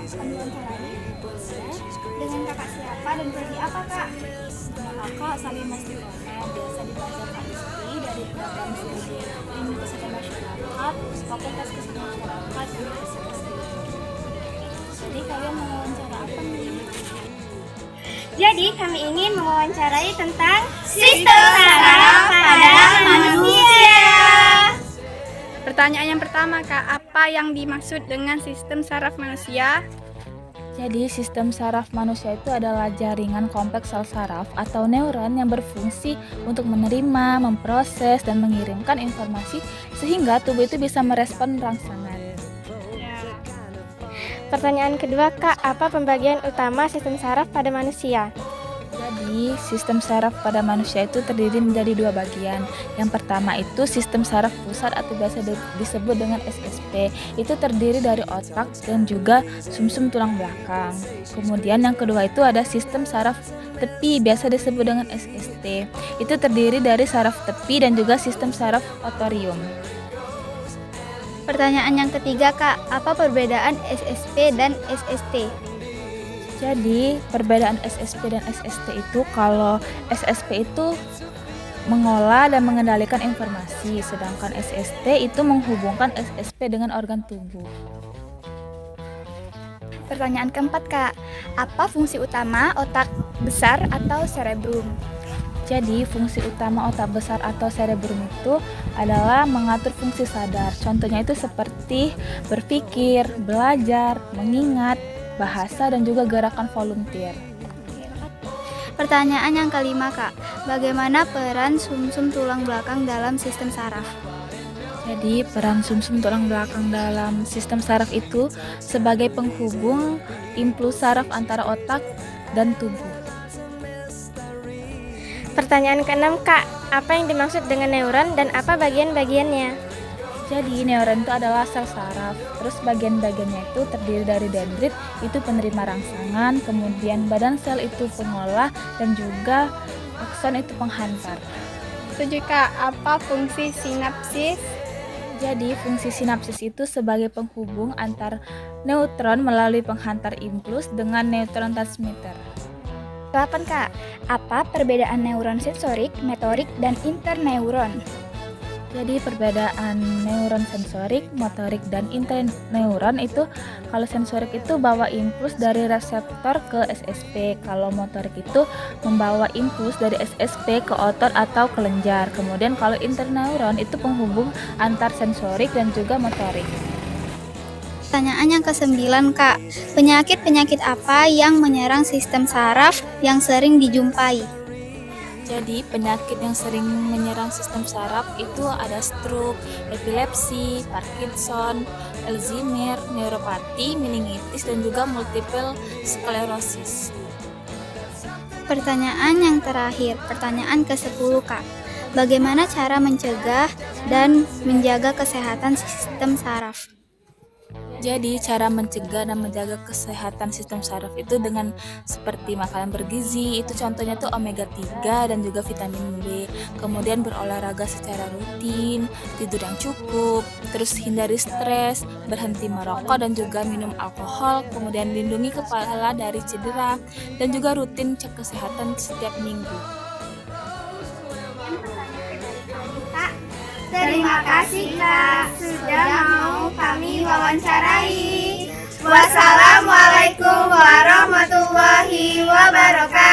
Kami wawancarai. Dengan kakak siapa dan prodi apa kak? Nama kakak Salimah Stiqomah, biasa dipanggil Kak Listi, dari program studi Ilmu Kesehatan Masyarakat, Fakultas Kesehatan Masyarakat, Universitas Gajah. Jadi kalian mau wawancara apa nih? Jadi kami ingin mewawancarai tentang sistem saraf pada manusia. Pertanyaan yang pertama, Kak, apa yang dimaksud dengan sistem saraf manusia? Jadi, sistem saraf manusia itu adalah jaringan kompleks sel saraf atau neuron yang berfungsi untuk menerima, memproses, dan mengirimkan informasi sehingga tubuh itu bisa merespon rangsangan. Pertanyaan kedua kak, apa pembagian utama sistem saraf pada manusia? Jadi, sistem saraf pada manusia itu terdiri menjadi dua bagian. Yang pertama itu sistem saraf pusat atau biasa disebut dengan SSP. Itu terdiri dari otak dan juga sumsum tulang belakang. Kemudian yang kedua itu ada sistem saraf tepi, biasa disebut dengan SST. Itu terdiri dari saraf tepi dan juga sistem saraf otorium. Pertanyaan yang ketiga kak, apa perbedaan SSP dan SST? Jadi perbedaan SSP dan SST itu, kalau SSP itu mengolah dan mengendalikan informasi, sedangkan SST itu menghubungkan SSP dengan organ tubuh. Pertanyaan keempat kak, apa fungsi utama otak besar atau cerebrum? Jadi fungsi utama otak besar atau cerebrum itu adalah mengatur fungsi sadar. Contohnya itu seperti berpikir, belajar, mengingat, bahasa, dan juga gerakan volunteer. Pertanyaan yang kelima kak, bagaimana peran sumsum tulang belakang dalam sistem saraf? Jadi peran sumsum tulang belakang dalam sistem saraf itu sebagai penghubung impuls saraf antara otak dan tubuh. Pertanyaan keenam kak, apa yang dimaksud dengan neuron dan apa bagian-bagiannya? Jadi neuron itu adalah sel saraf, terus bagian-bagiannya itu terdiri dari dendrit, itu penerima rangsangan, kemudian badan sel itu pengolah, dan juga akson itu penghantar. Setuju, Kak, apa fungsi sinapsis? Jadi fungsi sinapsis itu sebagai penghubung antar neutron melalui penghantar impuls dengan neutron transmitter. 8 kak, apa perbedaan neuron sensorik, motorik, dan interneuron? Jadi perbedaan neuron sensorik, motorik, dan interneuron itu, kalau sensorik itu bawa impuls dari reseptor ke SSP, kalau motorik itu membawa impuls dari SSP ke otot atau kelenjar. Kemudian kalau interneuron itu penghubung antar sensorik dan juga motorik. Pertanyaan yang ke-9 kak, penyakit-penyakit apa yang menyerang sistem saraf yang sering dijumpai? Jadi penyakit yang sering menyerang sistem saraf itu ada stroke, epilepsi, Parkinson, Alzheimer, neuropati, meningitis, dan juga multiple sklerosis. Pertanyaan yang terakhir, pertanyaan ke-10 kak, bagaimana cara mencegah dan menjaga kesehatan sistem saraf? Jadi cara mencegah dan menjaga kesehatan sistem saraf itu dengan seperti makanan bergizi, itu contohnya tuh omega 3 dan juga vitamin B. Kemudian berolahraga secara rutin, tidur yang cukup, terus hindari stres, berhenti merokok dan juga minum alkohol, kemudian lindungi kepala dari cedera, dan juga rutin cek kesehatan setiap minggu. Terima kasih kak sudah mau kami wawancarai. Wassalamualaikum warahmatullahi wabarakatuh.